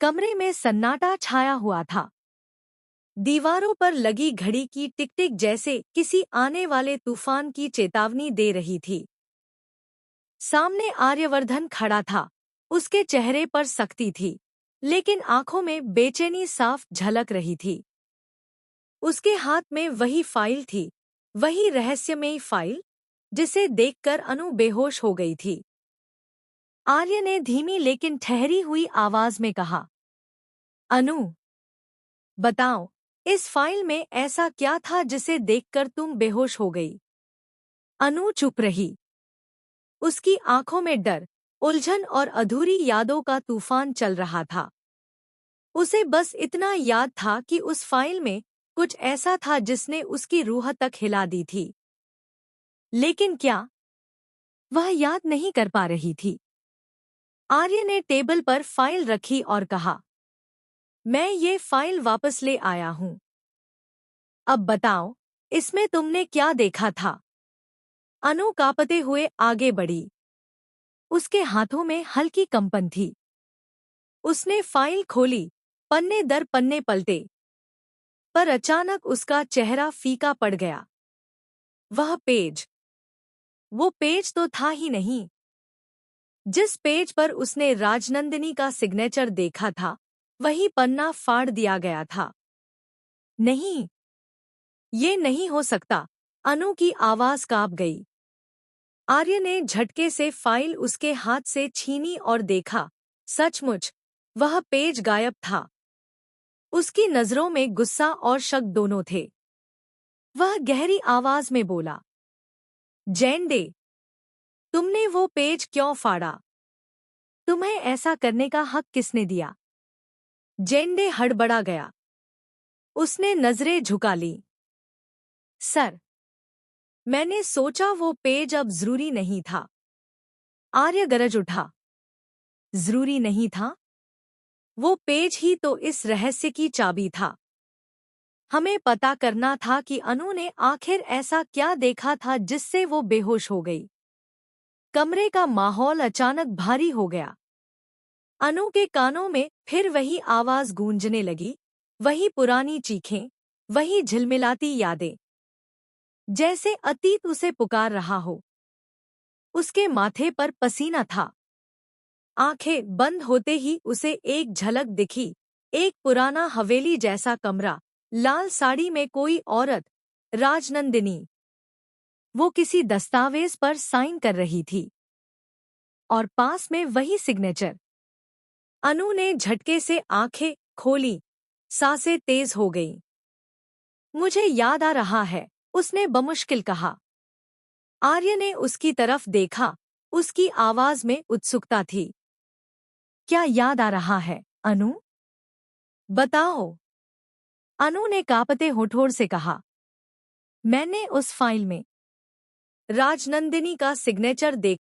कमरे में सन्नाटा छाया हुआ था। दीवारों पर लगी घड़ी की टिक-टिक जैसे किसी आने वाले तूफान की चेतावनी दे रही थी। सामने आर्यवर्धन खड़ा था। उसके चेहरे पर सख्ती थी, लेकिन आंखों में बेचैनी साफ झलक रही थी। उसके हाथ में वही फाइल थी, वही रहस्यमयी फाइल, जिसे देखकर अनु बेहोश हो गई थी। आर्य ने धीमी लेकिन ठहरी हुई आवाज में कहा, अनु, बताओ, इस फाइल में ऐसा क्या था जिसे देखकर तुम बेहोश हो गई? अनु चुप रही। उसकी आंखों में डर, उलझन और अधूरी यादों का तूफान चल रहा था। उसे बस इतना याद था कि उस फाइल में कुछ ऐसा था जिसने उसकी रूह तक हिला दी थी। लेकिन क्या? वह याद नहीं कर पा रही थी। आर्य ने टेबल पर फाइल रखी और कहा, मैं ये फाइल वापस ले आया हूं। अब बताओ, इसमें तुमने क्या देखा था? अनु कांपते हुए आगे बढ़ी। उसके हाथों में हल्की कंपन थी। उसने फाइल खोली, पन्ने दर पन्ने पलटे, पर अचानक उसका चेहरा फीका पड़ गया। वह पेज, वो पेज तो था ही नहीं। जिस पेज पर उसने राजनंदिनी का सिग्नेचर देखा था, वही पन्ना फाड़ दिया गया था। नहीं, ये नहीं हो सकता। अनु की आवाज कांप गई। आर्य ने झटके से फाइल उसके हाथ से छीनी और देखा, सचमुच, वह पेज गायब था। उसकी नजरों में गुस्सा और शक दोनों थे। वह गहरी आवाज में बोला, जेंडे, तुमने वो पेज क्यों फाड़ा? तुम्हें ऐसा करने का हक किसने दिया? जेंडे हड़बड़ा गया। उसने नजरें झुका ली। सर, मैंने सोचा वो पेज अब जरूरी नहीं था। आर्य गरज उठा। जरूरी नहीं था? वो पेज ही तो इस रहस्य की चाबी था। हमें पता करना था कि अनु ने आखिर ऐसा क्या देखा था जिससे वो बेहोश हो गई। कमरे का माहौल अचानक भारी हो गया। अनु के कानों में फिर वही आवाज गूंजने लगी, वही पुरानी चीखें, वही झिलमिलाती यादें। जैसे अतीत उसे पुकार रहा हो। उसके माथे पर पसीना था। आंखें बंद होते ही उसे एक झलक दिखी, एक पुराना हवेली जैसा कमरा, लाल साड़ी में कोई औरत, राजनंदिनी। वो किसी दस्तावेज पर साइन कर रही थी। और पास में वही सिग्नेचर। अनु ने झटके से आंखें खोली, सांसें तेज हो गईं। मुझे याद आ रहा है, उसने बमुश्किल कहा। आर्य ने उसकी तरफ देखा, उसकी आवाज में उत्सुकता थी। क्या याद आ रहा है, अनु? बताओ। अनु ने कांपते होठों से कहा, मैंने उस फाइल में राजनंदिनी का सिग्नेचर देखा।